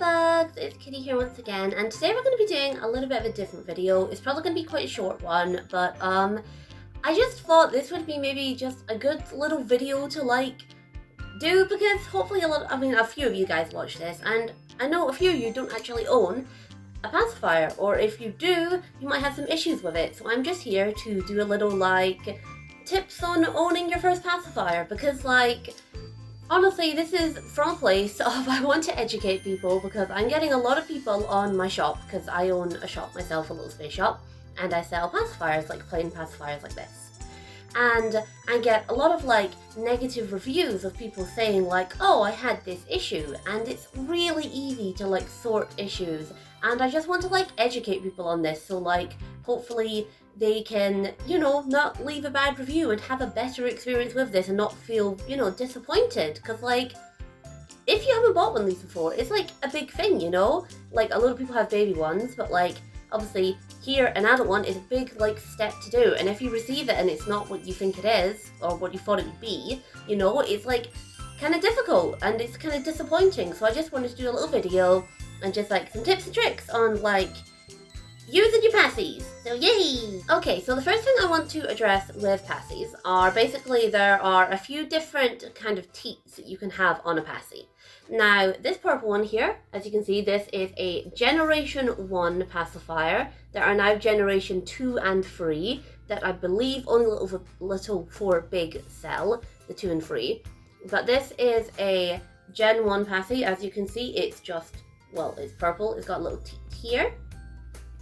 bugs, it's Kitty here once again, and today we're going to be doing a little bit of a different video. It's probably going to be quite a short one, but I just thought this would be maybe just a good little video to do, because hopefully a few of you guys watch this, and I know a few of you don't actually own a pacifier, or if you do, you might have some issues with it. So I'm just here to do a little tips on owning your first pacifier, because honestly, this is from a place of I want to educate people, because I'm getting a lot of people on my shop, because I own a shop myself, a little space shop, and I sell pacifiers, plain pacifiers like this. And I get a lot of negative reviews of people saying oh, I had this issue, and it's really easy to sort issues, and I just want to educate people on this, so hopefully they can, not leave a bad review and have a better experience with this and not feel, disappointed. Because if you haven't bought one of these before, it's a big thing, a lot of people have baby ones, but obviously here an adult one is a big step to do, and if you receive it and it's not what you think it is or what you thought it would be, it's kind of difficult and it's kind of disappointing. So I just wanted to do a little video and just some tips and tricks on using your passies. So yay! Okay, so the first thing I want to address with passies are basically there are a few different kind of teats that you can have on a passy. Now, this purple one here, as you can see, this is a Generation 1 pacifier. There are now Generation 2 and 3 that I believe only little 4 big sell, the 2 and 3. But this is a Gen 1 passy. As you can see, it's just, well, it's purple. It's got a little teat here.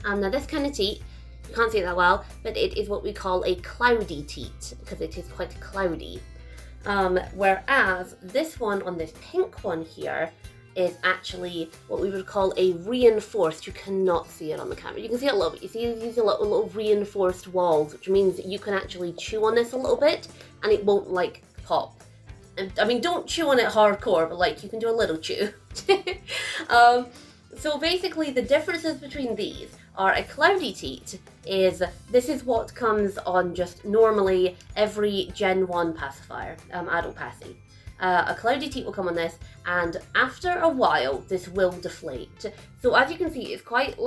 Now this kind of teat, you can't see it that well, but it is what we call a cloudy teat, because it is quite cloudy. Whereas this one on this pink one here is actually what we would call a reinforced. You cannot see it on the camera. You can see it a little bit. You see these little reinforced walls, which means that you can actually chew on this a little bit and it won't pop. And I mean, don't chew on it hardcore, but you can do a little chew. So basically the differences between these are a cloudy teat this is what comes on just normally every Gen 1 pacifier, adult passy. A cloudy teat will come on this, and after a while this will deflate. So as you can see, it's quite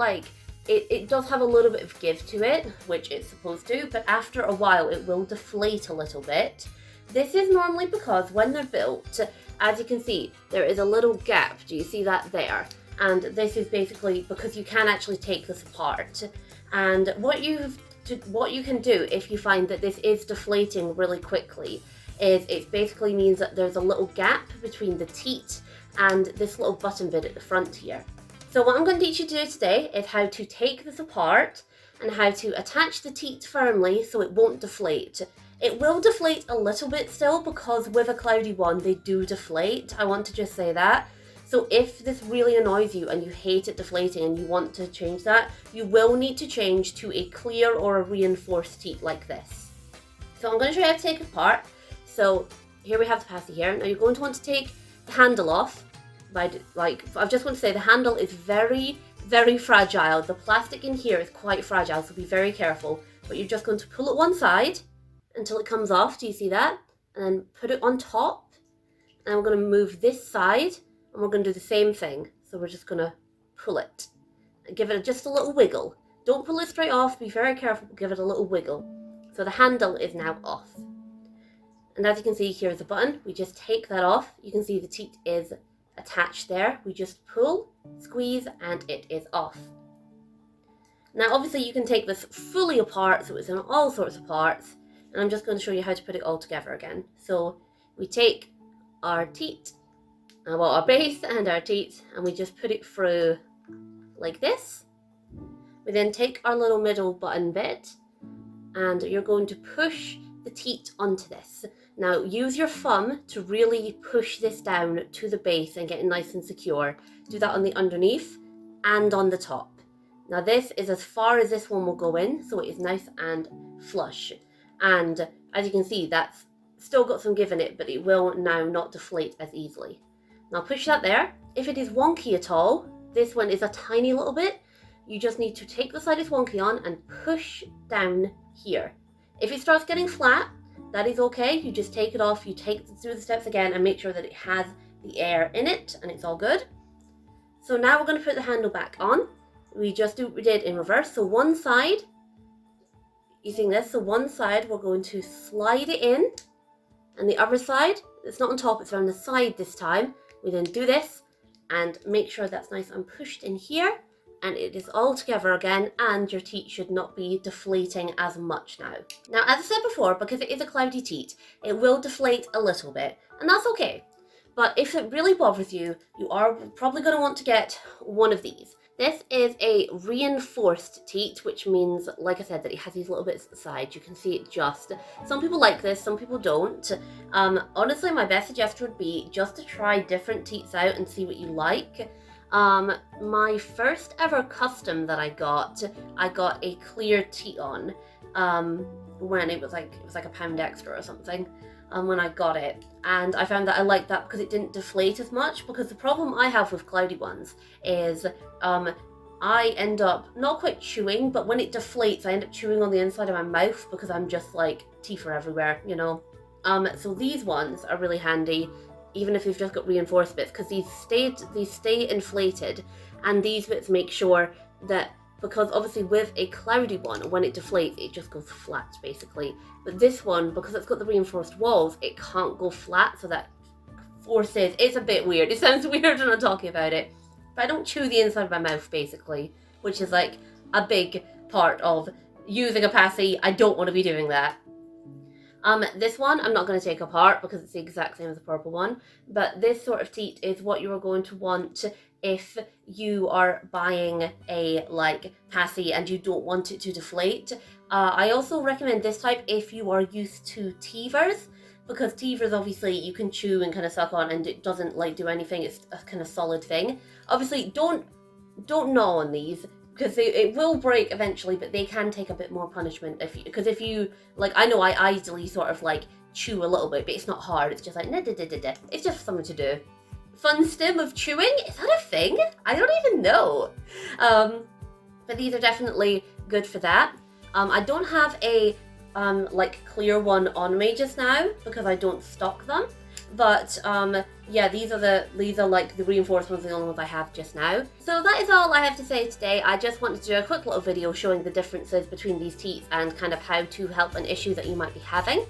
it does have a little bit of give to it, which it's supposed to, but after a while it will deflate a little bit. This is normally because when they're built, as you can see, there is a little gap. Do you see that there? And this is basically because you can actually take this apart. And what you can do if you find that this is deflating really quickly is it basically means that there's a little gap between the teat and this little button bit at the front here. So what I'm going to teach you to do today is how to take this apart and how to attach the teat firmly so it won't deflate. It will deflate a little bit still, because with a cloudy one they do deflate. I want to just say that. So if this really annoys you and you hate it deflating and you want to change that, you will need to change to a clear or a reinforced teat like this. So I'm going to show you how to take it apart. So here we have the passy here. Now you're going to want to take the handle off. I just want to say the handle is very, very fragile. The plastic in here is quite fragile, so be very careful. But you're just going to pull it one side until it comes off. Do you see that? And then put it on top. And we're going to move this side. And we're going to do the same thing. So we're just going to pull it and give it just a little wiggle. Don't pull it straight off. Be very careful. Give it a little wiggle. So the handle is now off. And as you can see, here's the button. We just take that off. You can see the teat is attached there. We just pull, squeeze, and it is off. Now, obviously, you can take this fully apart, so it's in all sorts of parts. And I'm just going to show you how to put it all together again. So we take our teat, our base and our teat, and we just put it through like this. We then take our little middle button bit, and you're going to push the teat onto this. Now use your thumb to really push this down to the base and get it nice and secure. Do that on the underneath and on the top. Now this is as far as this one will go in, so it is nice and flush. And as you can see, that's still got some give in it, but it will now not deflate as easily. Now push that there. If it is wonky at all, this one is a tiny little bit. You just need to take the side it's wonky on and push down here. If it starts getting flat, that is okay. You just take it off, you take through the steps again and make sure that it has the air in it and it's all good. So now we're going to put the handle back on. We just do what we did in reverse. So one side, using this, so one side we're going to slide it in, and the other side, it's not on top, it's on the side this time. We then do this and make sure that's nice and pushed in here, and it is all together again, and your teat should not be deflating as much now. Now, as I said before, because it is a cloudy teat, it will deflate a little bit, and that's okay. But if it really bothers you, you are probably going to want to get one of these. This is a reinforced teat, which means, like I said, that it has these little bits at the side. You can see it just. Some people like this, some people don't. Honestly, my best suggestion would be just to try different teats out and see what you like. My first ever custom that I got a clear teat on when it was like a pound extra or something. When I got it, and I found that I liked that because it didn't deflate as much, because the problem I have with cloudy ones is I end up not quite chewing, but when it deflates I end up chewing on the inside of my mouth because I'm just like teeth are everywhere, you know. So these ones are really handy even if you've just got reinforced bits, because these stay inflated, and these bits make sure that, because obviously with a cloudy one, when it deflates, it just goes flat, basically. But this one, because it's got the reinforced walls, it can't go flat, so that forces, it's a bit weird. It sounds weird when I'm talking about it. But I don't chew the inside of my mouth, basically, which is like a big part of using a passy. I don't want to be doing that. This one I'm not going to take apart because it's the exact same as the purple one, but this sort of teat is what you are going to want if you are buying a passy and you don't want it to deflate. I also recommend this type if you are used to teethers, because teethers obviously you can chew and kind of suck on and it doesn't do anything. It's a kind of solid thing. Obviously don't gnaw on these, because it will break eventually, but they can take a bit more punishment if you I know I easily sort of chew a little bit, but it's not hard. It's just like it's just something to do. Fun stim of chewing, is that a thing? I don't even know. But these are definitely good for that. I don't have a clear one on me just now because I don't stock them. But yeah, these are the reinforced ones, the only ones I have just now. So that is all I have to say today. I just wanted to do a quick little video showing the differences between these teats and kind of how to help an issue that you might be having.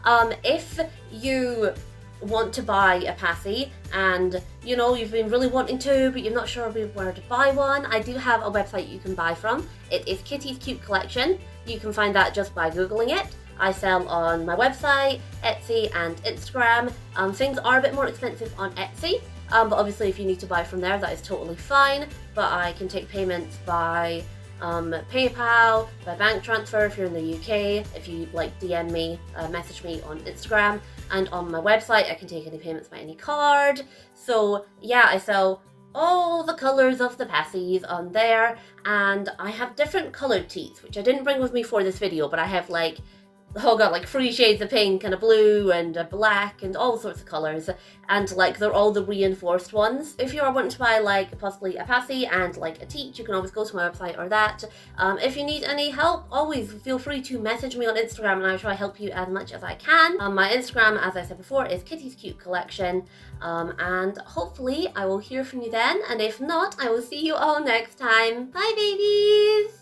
If you want to buy a passy and you've been really wanting to, but you're not sure where to buy one, I do have a website you can buy from. It is Kitty's Cute Collection. You can find that just by googling it. I sell on my website, Etsy and Instagram. Things are a bit more expensive on Etsy, but obviously if you need to buy from there, that is totally fine. But I can take payments by PayPal, by bank transfer if you're in the UK, if you DM me, message me on Instagram, and on my website I can take any payments by any card. So yeah, I sell all the colours of the passies on there, and I have different coloured teats, which I didn't bring with me for this video, but I have 3 shades of pink and a blue and a black and all sorts of colours, and they're all the reinforced ones. If you are wanting to buy possibly a passy and a teat, you can always go to my website or that. If you need any help, always feel free to message me on Instagram and I'll try to help you as much as I can. My Instagram, as I said before, is Kitty's Cute Collection, and hopefully I will hear from you then, and if not, I will see you all next time. Bye babies!